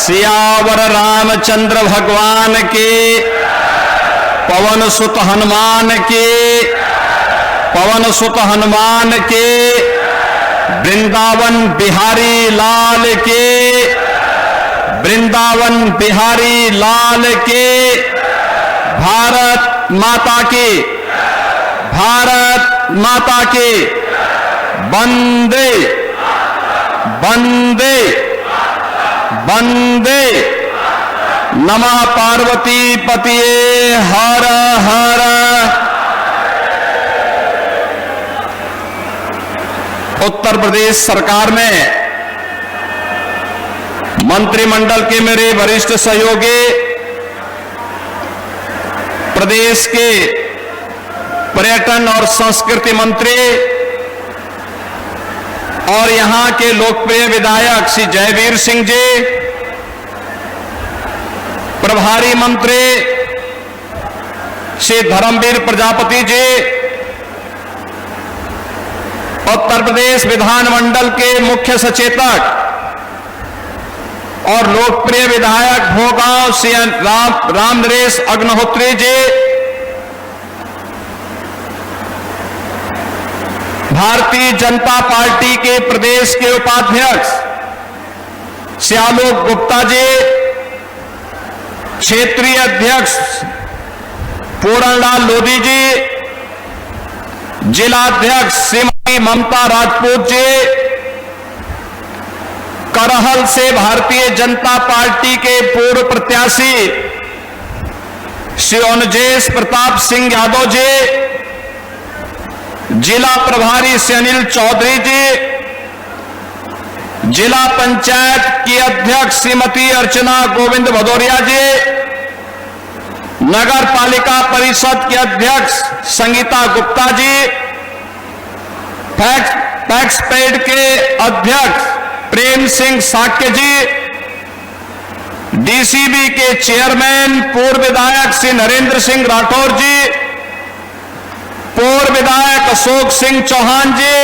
सियावर रामचंद्र भगवान के, पवन सुत हनुमान के, पवन सुत हनुमान के, वृंदावन बिहारी लाल के, वृंदावन बिहारी लाल के। भारत माता की, भारत माता की। वंदे वंदे वंदे। नमः पार्वती पतिये हर हर। उत्तर प्रदेश सरकार में मंत्रिमंडल के मेरे वरिष्ठ सहयोगी, प्रदेश के पर्यटन और संस्कृति मंत्री और यहां के लोकप्रिय विधायक श्री जयवीर सिंह जी, प्रभारी मंत्री श्री धर्मवीर प्रजापति जी, उत्तर प्रदेश विधानमंडल के मुख्य सचेतक और लोकप्रिय विधायक भोगांव श्री राम नरेश अग्निहोत्री जी, भारतीय जनता पार्टी के प्रदेश के उपाध्यक्ष श्री आलोक गुप्ता जी, क्षेत्रीय अध्यक्ष पूरणलाल लोधी जी, जिलाध्यक्ष श्रीमती ममता राजपूत जी, करहल से भारतीय जनता पार्टी के पूर्व प्रत्याशी श्री अनुजेश प्रताप सिंह यादव जी, जिला प्रभारी श्री अनिल चौधरी जी, जिला पंचायत की अध्यक्ष श्रीमती अर्चना गोविंद भदौरिया जी, नगर पालिका परिषद के अध्यक्ष संगीता गुप्ता जी, पैक्सपेड के अध्यक्ष प्रेम सिंह साक्य जी, डीसीबी के चेयरमैन पूर्व विधायक श्री नरेंद्र सिंह राठौर जी, पूर्व विधायक अशोक सिंह चौहान जी,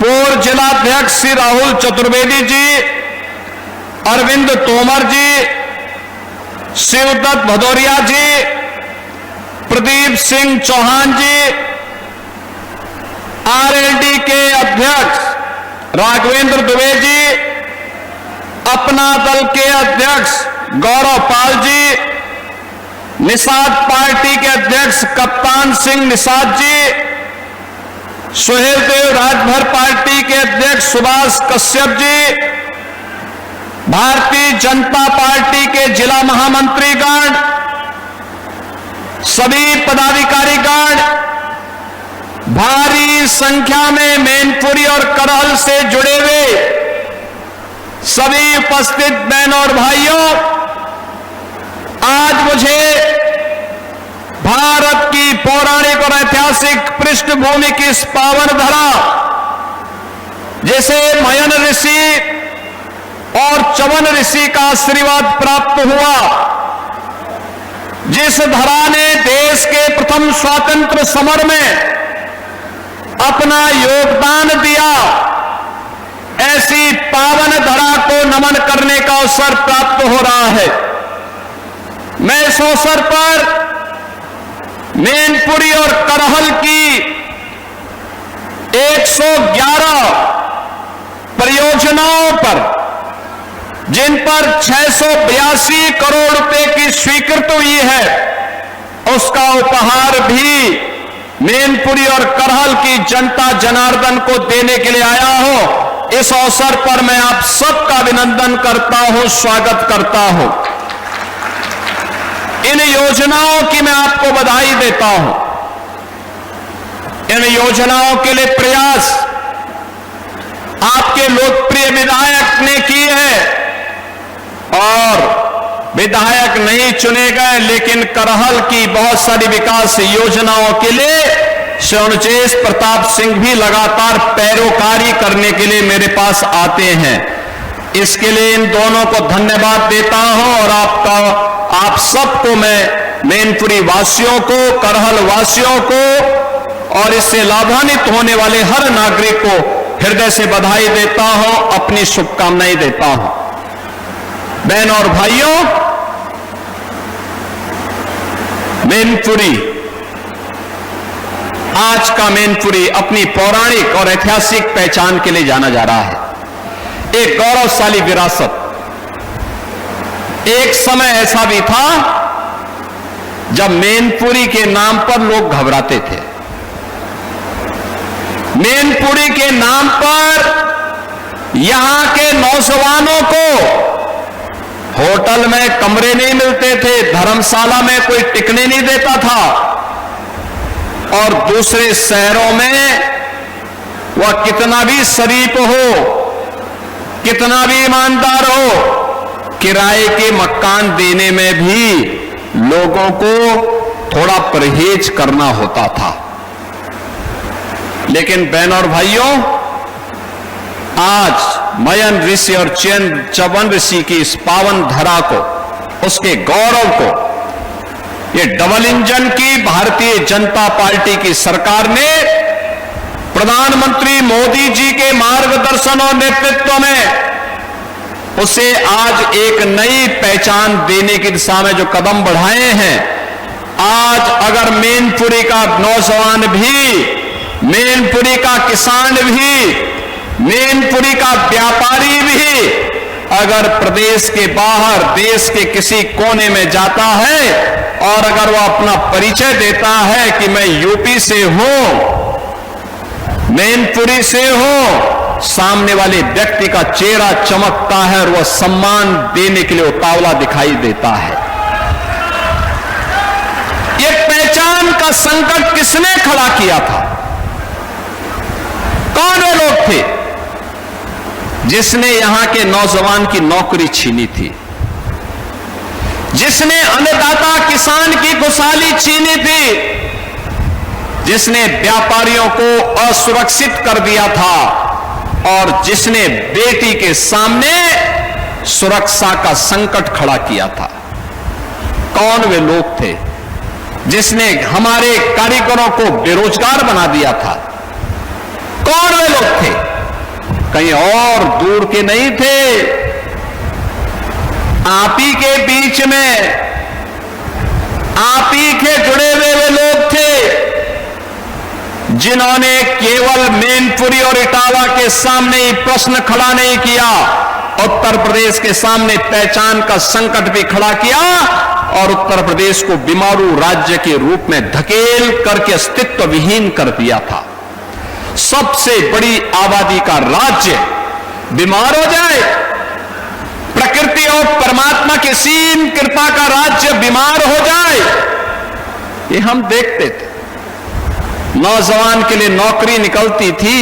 पूर्व जिलाध्यक्ष श्री राहुल चतुर्वेदी जी, अरविंद तोमर जी, शिवदत्त भदौरिया जी, प्रदीप सिंह चौहान जी, आरएलडी के अध्यक्ष राघवेंद्र दुबे जी, अपना दल के अध्यक्ष गौरव पाल जी, निषाद पार्टी के अध्यक्ष कप्तान सिंह निषाद जी, सुहेल देव राजभर पार्टी के अध्यक्ष सुभाष कश्यप जी, भारतीय जनता पार्टी के जिला महामंत्रीगण, सभी पदाधिकारीगण, भारी संख्या में मैनपुरी और करहल से जुड़े हुए सभी उपस्थित बहनों और भाइयों, आज मुझे भारत की पौराणिक और ऐतिहासिक पृष्ठभूमि की इस पावन धरा, जिसे मयन ऋषि और चवन ऋषि का आशीर्वाद प्राप्त हुआ, जिस धरा ने देश के प्रथम स्वतंत्र समर में अपना योगदान दिया, ऐसी पावन धरा को नमन करने का अवसर प्राप्त हो रहा है। मैं इस अवसर पर मैनपुरी और करहल की 111 परियोजनाओं पर, जिन पर 682 करोड़ रुपए की स्वीकृति हुई है, उसका उपहार भी मैनपुरी और करहल की जनता जनार्दन को देने के लिए आया हूं। इस अवसर पर मैं आप सबका अभिनंदन करता हूं, स्वागत करता हूं। इन योजनाओं की मैं आपको बधाई देता हूं। इन योजनाओं के लिए प्रयास आपके लोकप्रिय विधायक ने किए हैं और विधायक नहीं चुने गए, लेकिन करहल की बहुत सारी विकास योजनाओं के लिए श्री अनुजेश प्रताप सिंह भी लगातार पैरोकारी करने के लिए मेरे पास आते हैं। इसके लिए इन दोनों को धन्यवाद देता हूं और आप सबको मैं मैनपुरी वासियों को, करहल वासियों को और इससे लाभान्वित होने वाले हर नागरिक को हृदय से बधाई देता हूं, अपनी शुभकामनाएं देता हूं। बहन और भाइयों, मैनपुरी, आज का मैनपुरी अपनी पौराणिक और ऐतिहासिक पहचान के लिए जाना जा रहा है। एक गौरवशाली विरासत। एक समय ऐसा भी था जब मैनपुरी के नाम पर लोग घबराते थे। मैनपुरी के नाम पर यहां के नौजवानों को होटल में कमरे नहीं मिलते थे, धर्मशाला में कोई टिकने नहीं देता था, और दूसरे शहरों में वह कितना भी शरीफ हो, कितना भी ईमानदार हो, किराए के मकान देने में भी लोगों को थोड़ा परहेज करना होता था। लेकिन बहन और भाइयों, आज मयन ऋषि और च्यवन ऋषि की इस पावन धरा को, उसके गौरव को, ये डबल इंजन की भारतीय जनता पार्टी की सरकार ने प्रधानमंत्री मोदी जी के मार्गदर्शन और नेतृत्व में उसे आज एक नई पहचान देने की दिशा में जो कदम बढ़ाए हैं। आज अगर मैनपुरी का नौजवान भी, मैनपुरी का किसान भी, मैनपुरी का व्यापारी भी अगर प्रदेश के बाहर देश के किसी कोने में जाता है और अगर वह अपना परिचय देता है कि मैं यूपी से हूं, मैनपुरी से हूं, सामने वाले व्यक्ति का चेहरा चमकता है और वह सम्मान देने के लिए उतावला दिखाई देता है। यह पहचान का संकट किसने खड़ा किया था? कौन वे लोग थे जिसने यहां के नौजवान की नौकरी छीनी थी, जिसने अन्नदाता किसान की खुशहाली छीनी थी, जिसने व्यापारियों को असुरक्षित कर दिया था और जिसने बेटी के सामने सुरक्षा का संकट खड़ा किया था? कौन वे लोग थे जिसने हमारे कारीगरों को बेरोजगार बना दिया था? कौन वे लोग थे? कहीं और दूर के नहीं थे, आप ही के बीच में, आप ही के जुड़े हुए वे लोग थे जिन्होंने केवल मैनपुरी और इटावा के सामने ही प्रश्न खड़ा नहीं किया, उत्तर प्रदेश के सामने पहचान का संकट भी खड़ा किया और उत्तर प्रदेश को बीमारू राज्य के रूप में धकेल करके अस्तित्व विहीन कर दिया था। सबसे बड़ी आबादी का राज्य बीमार हो जाए, प्रकृति और परमात्मा की सीम कृपा का राज्य बीमार हो जाए, ये हम देखते थे। नौजवान के लिए नौकरी निकलती थी,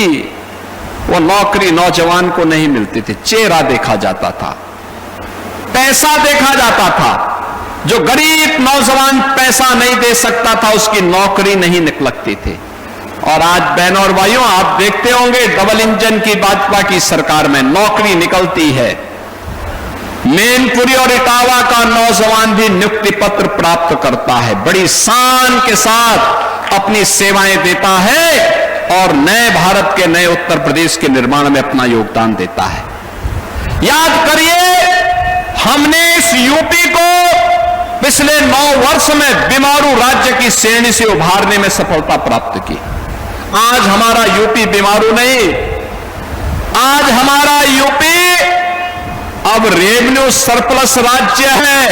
वो नौकरी नौजवान को नहीं मिलती थी, चेहरा देखा जाता था, पैसा देखा जाता था। जो गरीब नौजवान पैसा नहीं दे सकता था उसकी नौकरी नहीं निकलती थी। और आज बहनों और भाइयों, आप देखते होंगे डबल इंजन की भाजपा की सरकार में नौकरी निकलती है। मैनपुरी और इटावा का नौजवान भी नियुक्ति पत्र प्राप्त करता है, बड़ी शान के साथ अपनी सेवाएं देता है और नए भारत के, नए उत्तर प्रदेश के निर्माण में अपना योगदान देता है। याद करिए, हमने इस यूपी को पिछले 9 वर्ष में बीमारू राज्य की श्रेणी से उभारने में सफलता प्राप्त की। आज हमारा यूपी बीमारू नहीं, आज हमारा यूपी अब रेवेन्यू सरप्लस राज्य है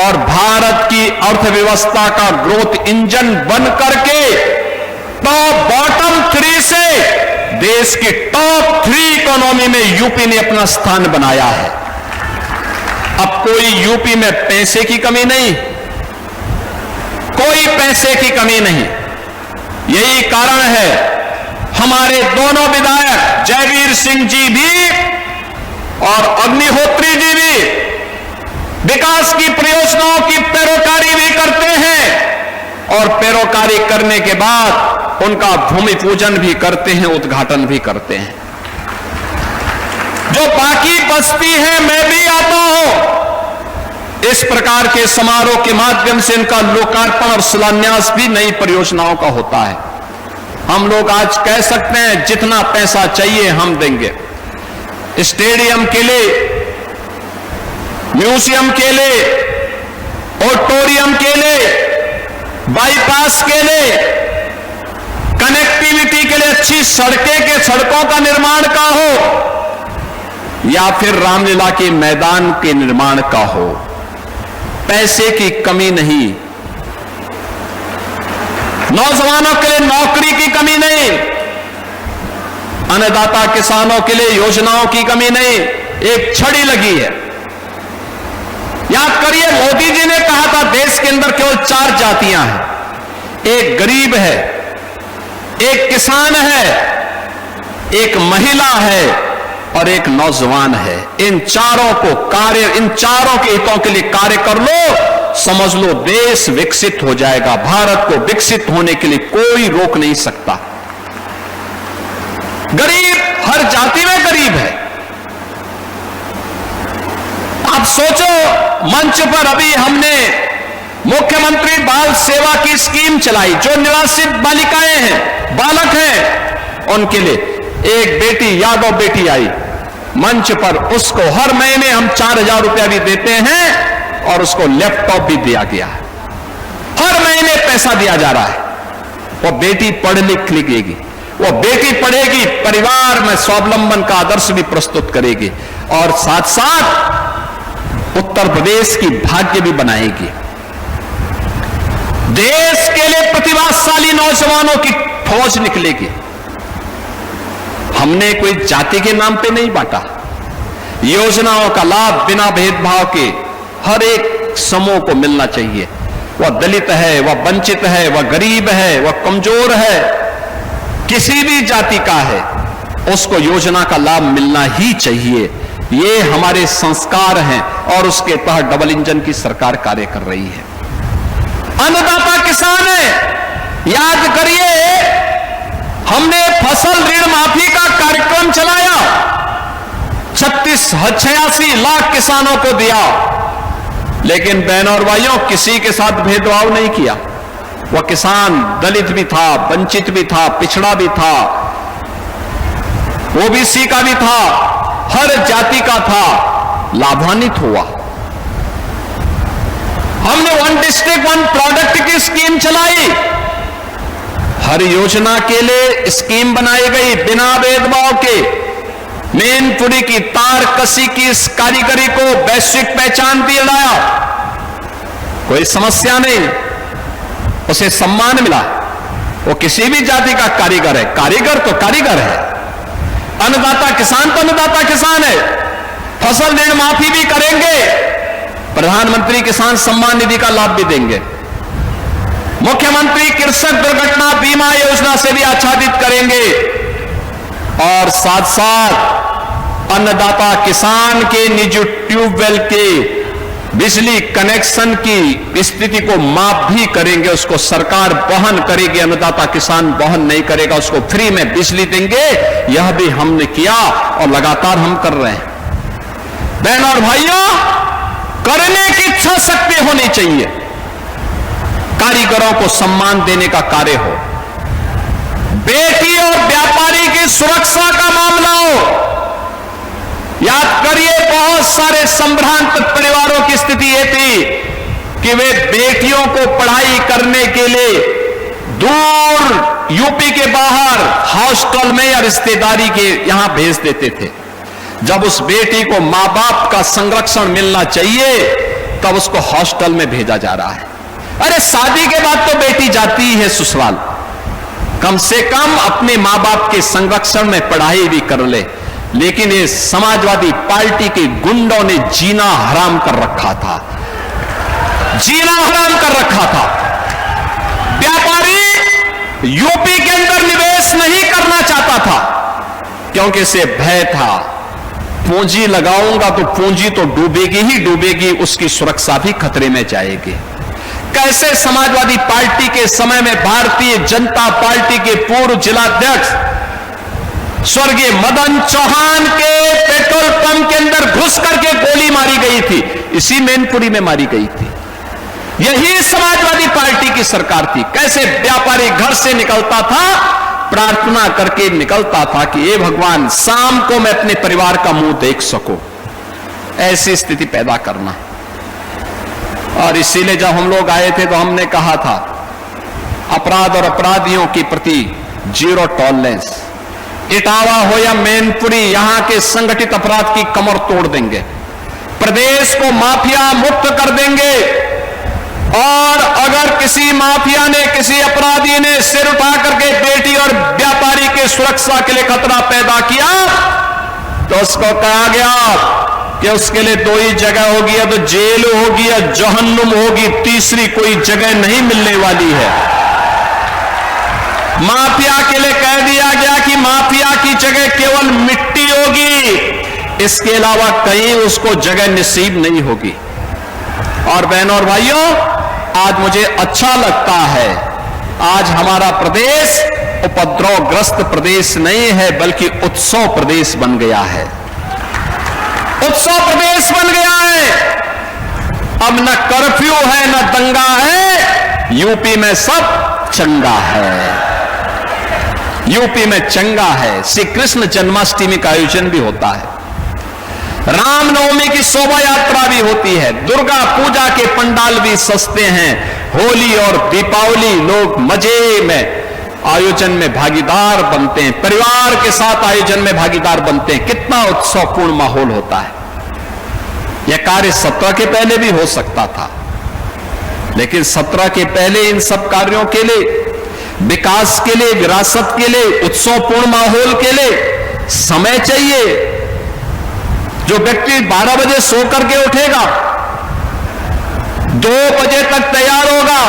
और भारत की अर्थव्यवस्था का ग्रोथ इंजन बन करके टॉप बॉटम 3 से देश की टॉप 3 इकोनॉमी में यूपी ने अपना स्थान बनाया है। अब कोई यूपी में पैसे की कमी नहीं, कोई पैसे की कमी नहीं। यही कारण है हमारे दोनों विधायक जयवीर सिंह जी भी और अग्निहोत्री जी भी विकास की परियोजनाओं की पैरोकारी भी करते हैं और पैरोकारी करने के बाद उनका भूमि पूजन भी करते हैं, उद्घाटन भी करते हैं। जो बाकी बस्ती है, मैं भी आता हूं, इस प्रकार के समारोह के माध्यम से इनका लोकार्पण और शिलान्यास भी नई परियोजनाओं का होता है। हम लोग आज कह सकते हैं जितना पैसा चाहिए हम देंगे। स्टेडियम के लिए म्यूजियम के लिए, ऑडिटोरियम के लिए, बाईपास के लिए, कनेक्टिविटी के लिए अच्छी सड़कों का निर्माण का हो या फिर रामलीला के मैदान के निर्माण का हो, पैसे की कमी नहीं, नौजवानों के लिए नौकरी की कमी नहीं, अन्नदाता किसानों के लिए योजनाओं की कमी नहीं, एक छड़ी लगी है। याद करिए, मोदी जी ने कहा था देश के अंदर केवल 4 जातियां हैं, एक गरीब है, एक किसान है, एक महिला है और एक नौजवान है। इन चारों के हितों के लिए कार्य कर लो, समझ लो देश विकसित हो जाएगा। भारत को विकसित होने के लिए कोई रोक नहीं सकता। गरीब हर जाति में गरीब है। आप सोचो, मंच पर अभी हमने मुख्यमंत्री बाल सेवा की स्कीम चलाई, जो निवासित बालिकाएं हैं, बालक हैं, उनके लिए एक बेटी यादव बेटी आई मंच पर, उसको हर महीने हम 4,000 रुपया भी देते हैं और उसको लैपटॉप भी दिया गया है। हर महीने पैसा दिया जा रहा है। वो बेटी पढ़ लिख लेगी, वो बेटी पढ़ेगी, परिवार में स्वावलंबन का आदर्श भी प्रस्तुत करेगी और साथ साथ उत्तर प्रदेश की भाग्य भी बनाएगी। देश के लिए प्रतिभाशाली नौजवानों की फौज निकलेगी। हमने कोई जाति के नाम पे नहीं बांटा। योजनाओं का लाभ बिना भेदभाव के हर एक समूह को मिलना चाहिए। वह दलित है, वह वंचित है, वह गरीब है, वह कमजोर है, किसी भी जाति का है, उसको योजना का लाभ मिलना ही चाहिए। ये हमारे संस्कार हैं और उसके तहत डबल इंजन की सरकार कार्य कर रही है। अन्नदाता किसान है, याद करिए, हमने फसल ऋण माफी का कार्यक्रम चलाया, 86 लाख किसानों को दिया, लेकिन बहनों और भाइयों किसी के साथ भेदभाव नहीं किया। वह किसान दलित भी था, वंचित भी था, पिछड़ा भी था, ओबीसी का भी था, हर जाति का था, लाभान्वित हुआ। हमने 1 डिस्ट्रिक्ट 1 प्रोडक्ट की स्कीम चलाई। हर योजना के लिए स्कीम बनाई गई बिना भेदभाव के। मैनपुरी की तार कसी की इस कारीगरी को वैश्विक पहचान दिलाया, कोई समस्या नहीं, उसे सम्मान मिला। वो किसी भी जाति का कारीगर है, कारीगर तो कारीगर है। अन्नदाता किसान तो अन्नदाता किसान है। फसल ऋण माफी भी करेंगे, प्रधानमंत्री किसान सम्मान निधि का लाभ भी देंगे, मुख्यमंत्री कृषक दुर्घटना बीमा योजना से भी आच्छादित करेंगे और साथ साथ अन्नदाता किसान के निजी ट्यूबवेल के बिजली कनेक्शन की स्थिति को माफ भी करेंगे। उसको सरकार वहन करेगी, अन्नदाता किसान वहन नहीं करेगा, उसको फ्री में बिजली देंगे। यह भी हमने किया और लगातार हम कर रहे हैं। बहनों और भाइयों, करने की इच्छा शक्ति होनी चाहिए। कारीगरों को सम्मान देने का कार्य हो, बेटी और व्यापारी की सुरक्षा का मामला हो। याद करिए, बहुत सारे संभ्रांत परिवारों की स्थिति यह थी कि वे बेटियों को पढ़ाई करने के लिए दूर यूपी के बाहर हॉस्टल में या रिश्तेदारी के यहां भेज देते थे। जब उस बेटी को मां बाप का संरक्षण मिलना चाहिए, तब उसको हॉस्टल में भेजा जा रहा है। अरे शादी के बाद तो बेटी जाती ही है ससुराल, कम से कम अपने मां बाप के संरक्षण में पढ़ाई भी कर ले। लेकिन ये समाजवादी पार्टी के गुंडों ने जीना हराम कर रखा था, जीना हराम कर रखा था। व्यापारी यूपी के अंदर निवेश नहीं करना चाहता था क्योंकि इसे भय था, पूंजी लगाऊंगा तो पूंजी तो डूबेगी ही डूबेगी, उसकी सुरक्षा भी खतरे में जाएगी। कैसे समाजवादी पार्टी के समय में भारतीय जनता पार्टी के पूर्व जिलाध्यक्ष स्वर्गीय मदन चौहान के पेट्रोल पंप के अंदर घुस करके गोली मारी गई थी, इसी मैनपुरी में मारी गई थी। यही समाजवादी पार्टी की सरकार थी। कैसे व्यापारी घर से निकलता था, प्रार्थना करके निकलता था कि हे भगवान, शाम को मैं अपने परिवार का मुंह देख सकूं। ऐसी स्थिति पैदा करना। और इसीलिए जब हम लोग आए थे तो हमने कहा था अपराध और अपराधियों के प्रति जीरो टॉलरेंस। इटावा हो या मैनपुरी, यहां के संगठित अपराध की कमर तोड़ देंगे, प्रदेश को माफिया मुक्त कर देंगे। और अगर किसी माफिया ने, किसी अपराधी ने सिर उठा करके बेटी और व्यापारी के सुरक्षा के लिए खतरा पैदा किया तो उसको कहा गया कि उसके लिए दो ही जगह होगी, या तो जेल होगी या जहन्नुम होगी, तीसरी कोई जगह नहीं मिलने वाली है। माफिया के लिए कह दिया गया कि माफिया की जगह केवल मिट्टी होगी, इसके अलावा कहीं उसको जगह नसीब नहीं होगी। और बहनों और भाइयों, आज मुझे अच्छा लगता है, आज हमारा प्रदेश उपद्रवग्रस्त प्रदेश नहीं है बल्कि उत्सव प्रदेश बन गया है। उत्सव प्रदेश बन गया है। अब न कर्फ्यू है न दंगा है, यूपी में सब चंगा है। यूपी में चंगा है। श्री कृष्ण जन्माष्टमी का आयोजन भी होता है, रामनवमी की शोभा यात्रा भी होती है, दुर्गा पूजा के पंडाल भी सस्ते हैं, होली और दीपावली लोग मजे में आयोजन में भागीदार बनते हैं, परिवार के साथ आयोजन में भागीदार बनते हैं। कितना उत्सवपूर्ण माहौल होता है। यह कार्य 17 के पहले भी हो सकता था, लेकिन 17 के पहले इन सब कार्यों के लिए, विकास के लिए, विरासत के लिए, उत्सवपूर्ण माहौल के लिए समय चाहिए। जो व्यक्ति 12 बजे सो करके उठेगा, 2 बजे तक तैयार होगा,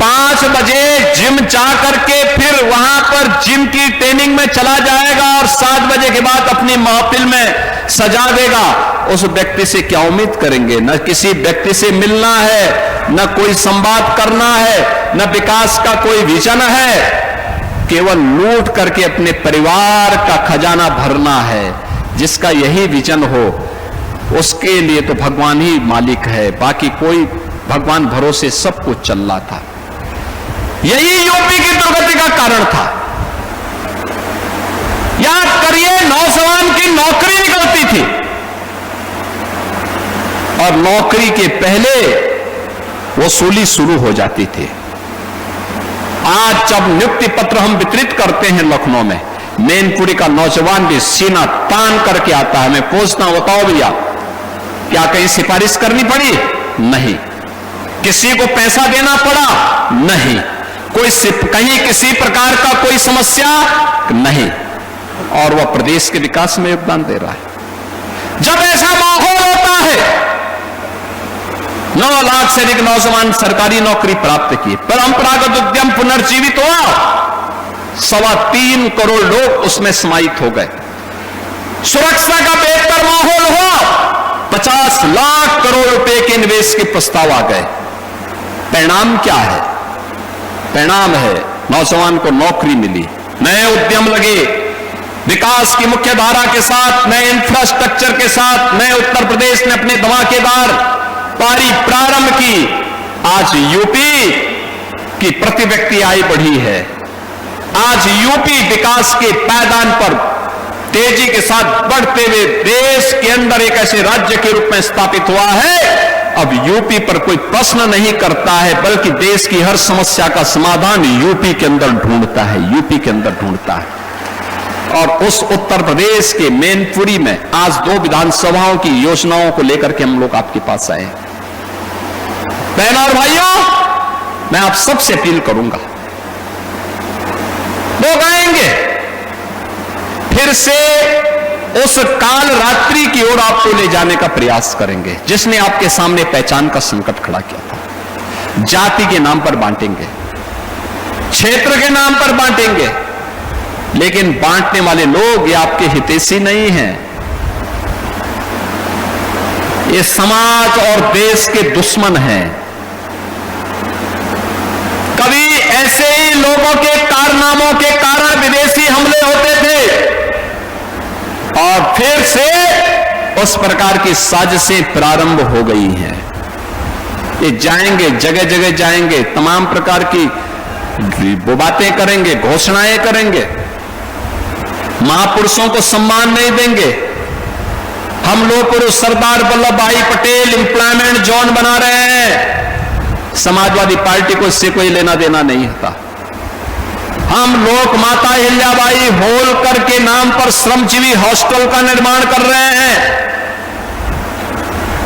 5 बजे जिम जा करके फिर वहां पर जिम की ट्रेनिंग में चला जाएगा और 7 बजे के बाद अपनी महफिल में सजा देगा, उस व्यक्ति से क्या उम्मीद करेंगे? न किसी व्यक्ति से मिलना है, न कोई संवाद करना है, न विकास का कोई विजन है, केवल लूट करके अपने परिवार का खजाना भरना है। जिसका यही विजन हो उसके लिए तो भगवान ही मालिक है, बाकी कोई भगवान भरोसे सब कुछ चल रहा था। यही यूपी की दुर्गति का कारण था। याद करिए, नौजवान की नौकरी निकलती थी और नौकरी के पहले वसूली शुरू हो जाती थी। आज जब नियुक्ति पत्र हम वितरित करते हैं लखनऊ में, मैनपुरी का नौजवान भी सीना तान करके आता है। मैं पूछता हूं, बताओ भैया, क्या कहीं सिफारिश करनी पड़ी? नहीं। किसी को पैसा देना पड़ा? नहीं। कोई कहीं किसी प्रकार का कोई समस्या? नहीं। और वह प्रदेश के विकास में योगदान दे रहा है। जब ऐसा माहौल होता है, 9 लाख से अधिक नौजवान सरकारी नौकरी प्राप्त किए, परंपरागत उद्यम पुनर्जीवित हुआ, 3.25 करोड़ लोग उसमें समाहित हो गए, सुरक्षा का बेहतर माहौल हुआ, 50 लाख करोड़ रुपए के निवेश के प्रस्ताव आ गए। परिणाम क्या है? परिणाम है नौजवान को नौकरी मिली, नए उद्यम लगे, विकास की मुख्य धारा के साथ, नए इंफ्रास्ट्रक्चर के साथ नए उत्तर प्रदेश ने अपने धमाकेदार पारी प्रारंभ की। आज यूपी की प्रति व्यक्ति आय बढ़ी है। आज यूपी विकास के पायदान पर तेजी के साथ बढ़ते हुए देश के अंदर एक ऐसे राज्य के रूप में स्थापित हुआ है। अब यूपी पर कोई प्रश्न नहीं करता है, बल्कि देश की हर समस्या का समाधान यूपी के अंदर ढूंढता है, यूपी के अंदर ढूंढता है। और उस उत्तर प्रदेश के मैनपुरी में आज 2 विधानसभाओं की योजनाओं को लेकर के हम लोग आपके पास आए। बहनों और भाइयों, मैं आप सबसे अपील करूंगा, लोग आएंगे फिर से उस काल रात्रि की ओर आपको ले जाने का प्रयास करेंगे जिसने आपके सामने पहचान का संकट खड़ा किया था। जाति के नाम पर बांटेंगे, क्षेत्र के नाम पर बांटेंगे, लेकिन बांटने वाले लोग ये आपके हितैषी नहीं हैं। ये समाज और देश के दुश्मन हैं। कभी ऐसे ही लोगों के कारनामों के कारण विदेशी हमले होते थे और फिर से उस प्रकार की साजिशें प्रारंभ हो गई हैं। ये जाएंगे, जगह जगह जाएंगे, तमाम प्रकार की वो बातें करेंगे, घोषणाएं करेंगे, महापुरुषों को सम्मान नहीं देंगे, हम लोग पुरुष सरदार वल्लभ भाई पटेल एम्प्लॉयमेंट जोन बना रहे हैं, समाजवादी पार्टी को इससे कोई लेना देना नहीं होता। हम लोग माता अहिल्याबाई होलकर के नाम पर श्रमजीवी हॉस्टल का निर्माण कर रहे हैं,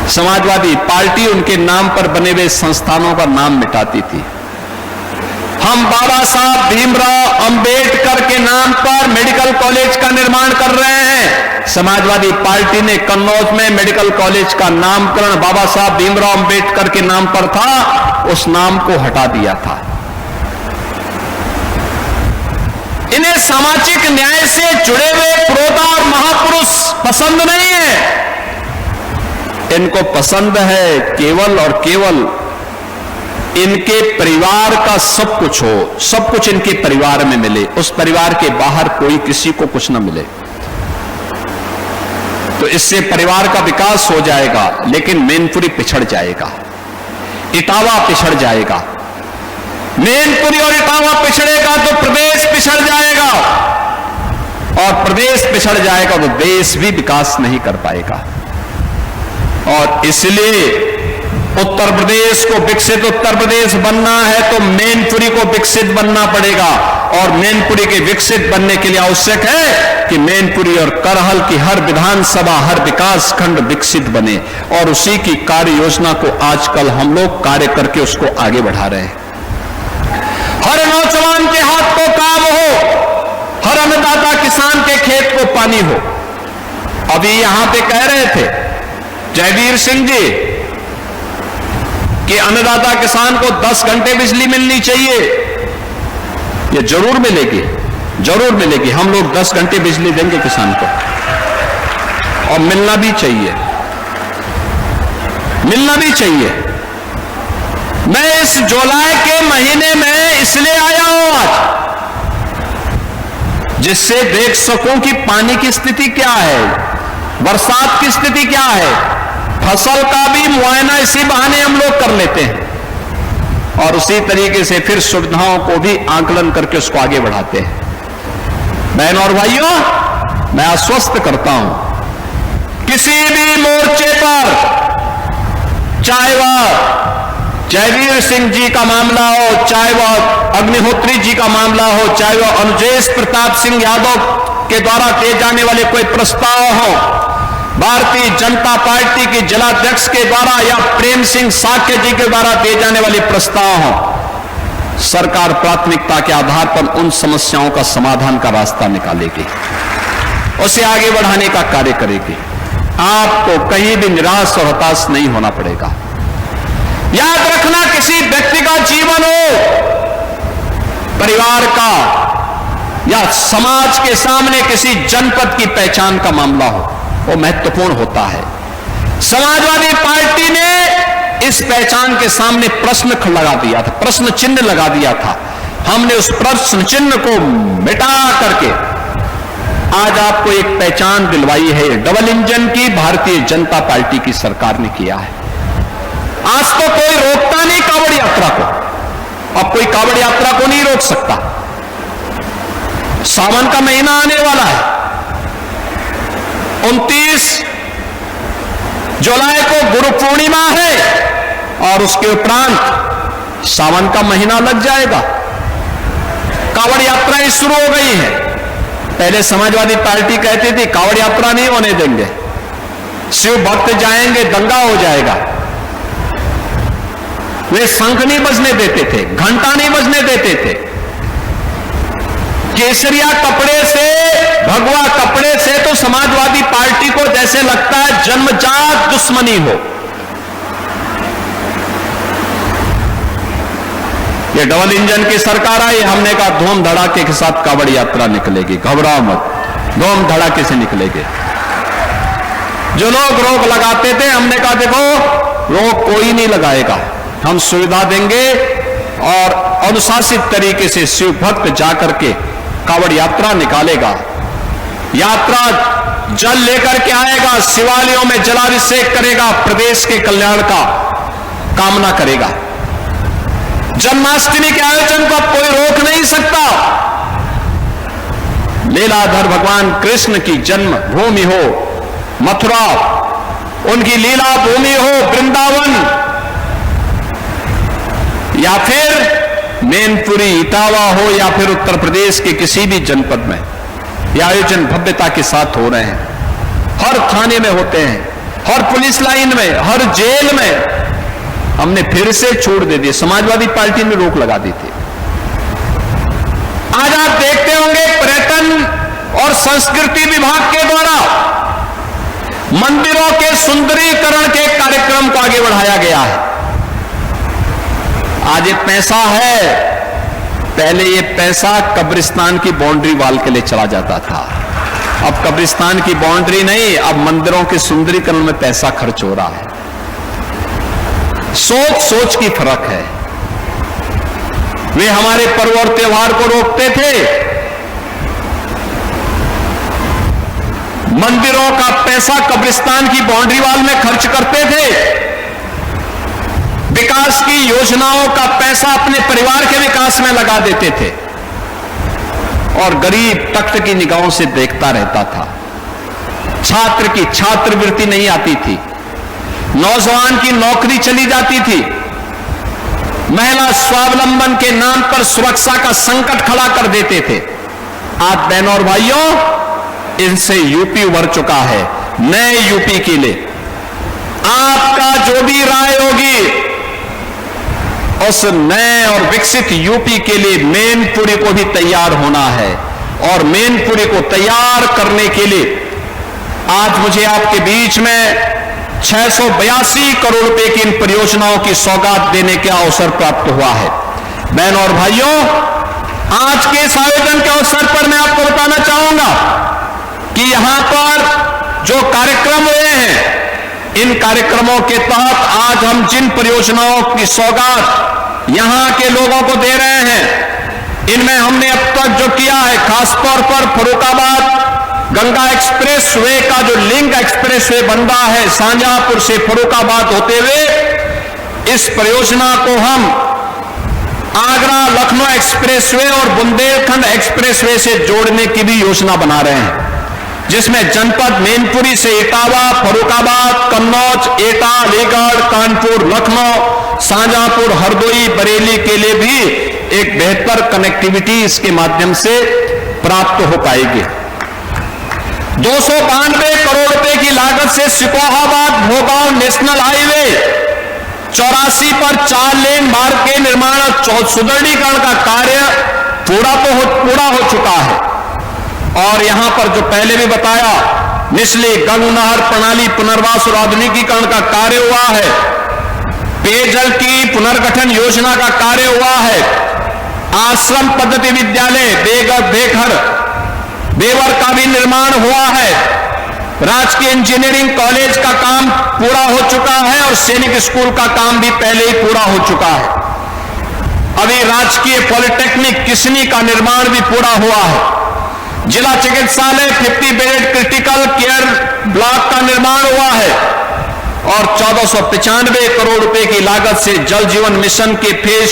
समाजवादी पार्टी उनके नाम पर बने हुए संस्थानों का नाम मिटाती थी। हम बाबा साहब भीमराव अंबेडकर के नाम पर मेडिकल कॉलेज का निर्माण कर रहे हैं, समाजवादी पार्टी ने कन्नौज में मेडिकल कॉलेज का नामकरण बाबा साहब भीमराव अंबेडकर के नाम पर था, उस नाम को हटा दिया था। इन्हें सामाजिक न्याय से जुड़े हुए पुरोधा और महापुरुष पसंद नहीं है, इनको पसंद है केवल और केवल इनके परिवार का सब कुछ हो, सब कुछ इनके परिवार में मिले, उस परिवार के बाहर कोई किसी को कुछ न मिले। तो इससे परिवार का विकास हो जाएगा, लेकिन मैनपुरी पिछड़ जाएगा, इटावा पिछड़ जाएगा। मैनपुरी और इटावा पिछड़ेगा तो प्रदेश पिछड़ जाएगा, और प्रदेश पिछड़ जाएगा तो देश भी विकास नहीं कर पाएगा। और इसलिए उत्तर प्रदेश को विकसित उत्तर प्रदेश बनना है तो मैनपुरी को विकसित बनना पड़ेगा, और मैनपुरी के विकसित बनने के लिए आवश्यक है कि मैनपुरी और करहल की हर विधानसभा, हर विकास खंड विकसित बने, और उसी की कार्य योजना को आजकल हम लोग कार्य करके उसको आगे बढ़ा रहे हैं। हर नौजवान के हाथ को काम हो, हर अन्नदाता किसान के खेत को पानी हो। अभी यहां पे कह रहे थे जयवीर सिंह जी कि अन्नदाता किसान को 10 घंटे बिजली मिलनी चाहिए। ये जरूर मिलेगी, जरूर मिलेगी। हम लोग 10 घंटे बिजली देंगे किसान को, और मिलना भी चाहिए, मिलना भी चाहिए। मैं इस जुलाई के महीने में इसलिए आया हूं आज, जिससे देख सकूं कि पानी की स्थिति क्या है, बरसात की स्थिति क्या है, फसल का भी मुआयना इसी बहाने हम लोग कर लेते हैं, और उसी तरीके से फिर सुविधाओं को भी आकलन करके उसको आगे बढ़ाते हैं। बहनों और भाइयों, मैं आश्वस्त करता हूं, किसी भी मोर्चे पर, चाहे वह जयवीर सिंह जी का मामला हो, चाहे वह अग्निहोत्री जी का मामला हो, चाहे वह अनुजेश प्रताप सिंह यादव के द्वारा दिए जाने वाले कोई प्रस्ताव हो, भारतीय जनता पार्टी के जिलाध्यक्ष के द्वारा या प्रेम सिंह साक्य जी के द्वारा दिए जाने वाले प्रस्ताव हो, सरकार प्राथमिकता के आधार पर उन समस्याओं का समाधान का रास्ता निकालेगी, उसे आगे बढ़ाने का कार्य करेगी। आपको कहीं भी निराश और हताश नहीं होना पड़ेगा। याद रखना, किसी व्यक्ति का जीवन हो, परिवार का या समाज के सामने किसी जनपद की पहचान का मामला हो, वो महत्वपूर्ण होता है। समाजवादी पार्टी ने इस पहचान के सामने प्रश्न लगा दिया था, प्रश्न चिन्ह लगा दिया था। हमने उस प्रश्न चिन्ह को मिटा करके आज आपको एक पहचान दिलवाई है। डबल इंजन की भारतीय जनता पार्टी की सरकार ने किया है। आज तो कोई रोकता नहीं कांवड़ यात्रा को, अब कोई कांवड़ यात्रा को नहीं रोक सकता। सावन का महीना आने वाला है, 29 जुलाई को गुरु पूर्णिमा है, और उसके उपरांत सावन का महीना लग जाएगा। कांवड़ यात्राएं शुरू हो गई हैं। पहले समाजवादी पार्टी कहती थी कांवड़ यात्रा नहीं होने देंगे, शिव भक्त जाएंगे दंगा हो जाएगा। वे शंख नहीं बजने देते थे, घंटा नहीं बजने देते थे। केसरिया कपड़े से, भगवा कपड़े से तो समाजवादी पार्टी को जैसे लगता है जन्मजात दुश्मनी हो। ये डबल इंजन की सरकार आई, हमने कहा धूम धड़ाके के साथ कांवड़ यात्रा निकलेगी, घबराओ मत, धूम धड़ाके से निकलेगी। जो लोग रोक लगाते थे, हमने कहा देखो रोक कोई नहीं लगाएगा, हम सुविधा देंगे, और अनुशासित तरीके से शिव भक्त जाकर के कांवड़ यात्रा निकालेगा। यात्रा जल लेकर के आएगा, शिवालयों में जलाभिषेक करेगा, प्रदेश के कल्याण का कामना करेगा। जन्माष्टमी के आयोजन को अब कोई रोक नहीं सकता। लीलाधर भगवान कृष्ण की जन्म भूमि हो, मथुरा, उनकी लीला भूमि हो वृंदावन, या फिर मैनपुरी इटावा हो, या फिर उत्तर प्रदेश के किसी भी जनपद में ये आयोजन भव्यता के साथ हो रहे हैं। हर थाने में होते हैं, हर पुलिस लाइन में, हर जेल में। हमने फिर से छूट दे दी, समाजवादी पार्टी ने रोक लगा दी थी। आज आप देखते होंगे पर्यटन और संस्कृति विभाग के द्वारा मंदिरों के सुंदरीकरण के कार्यक्रम को आगे बढ़ाया गया है। आज ये पैसा है, पहले ये पैसा कब्रिस्तान की बाउंड्री वाल के लिए चला जाता था। अब कब्रिस्तान की बाउंड्री नहीं, अब मंदिरों के सुंदरीकरण में पैसा खर्च हो रहा है। सोच सोच की फर्क है। वे हमारे पर्व और त्योहार को रोकते थे, मंदिरों का पैसा कब्रिस्तान की बाउंड्री वाल में खर्च करते थे, विकास की योजनाओं का पैसा अपने परिवार के विकास में लगा देते थे, और गरीब तख्त की निगाहों से देखता रहता था। छात्र की छात्रवृत्ति नहीं आती थी, नौजवान की नौकरी चली जाती थी, महिला स्वावलंबन के नाम पर सुरक्षा का संकट खड़ा कर देते थे। आज बहनों और भाइयों, इनसे यूपी उभर चुका है। नए यूपी के लिए आपका जो भी राय होगी, उस नए और विकसित यूपी के लिए मैनपुरी को भी तैयार होना है, और मैनपुरी को तैयार करने के लिए आज मुझे आपके बीच में 682 करोड़ रुपए की इन परियोजनाओं की सौगात देने का अवसर प्राप्त हुआ है। बहनों और भाइयों, आज के इस आयोजन के अवसर पर मैं आपको बताना चाहूंगा कि यहां पर जो कार्यक्रम हुए हैं, इन कार्यक्रमों के तहत आज हम जिन परियोजनाओं की सौगात यहां के लोगों को दे रहे हैं, इनमें हमने अब तक जो किया है, खासतौर पर फर्रुखाबाद गंगा एक्सप्रेस वे का जो लिंक एक्सप्रेस वे बन रहा है शाहजहांपुर से फर्रुखाबाद होते हुए, इस परियोजना को हम आगरा लखनऊ एक्सप्रेस वे और बुंदेलखंड एक्सप्रेस वे से जोड़ने की भी योजना बना रहे हैं, जिसमें जनपद मैनपुरी से इटावा, फर्रुखाबाद, कन्नौज, एटा, अलीगढ़, कानपुर, लखनऊ, शाहजहांपुर, हरदोई, बरेली के लिए भी एक बेहतर कनेक्टिविटी इसके माध्यम से प्राप्त हो पाएगी। 292 करोड़ रुपए की लागत से सिकोहाबाद भोगांव नेशनल हाईवे 84 पर 4 लेन मार्ग के निर्माण और सुदृढ़ीकरण का कार्य पूरा हो चुका है। और यहां पर जो पहले भी बताया, निचली गंग नहर प्रणाली पुनर्वास और आधुनिकीकरण का कार्य हुआ है, पेयजल की पुनर्गठन योजना का कार्य हुआ है, आश्रम पद्धति विद्यालय बेवर का भी निर्माण हुआ है, राजकीय इंजीनियरिंग कॉलेज का काम पूरा हो चुका है, और सैनिक स्कूल का काम भी पहले ही पूरा हो चुका है। अभी राजकीय पॉलिटेक्निक किसनी का निर्माण भी पूरा हुआ है। जिला चिकित्सालय 50 बेड क्रिटिकल केयर ब्लॉक का निर्माण हुआ है, और 1495 करोड़ रुपए की लागत से जल जीवन मिशन के फेज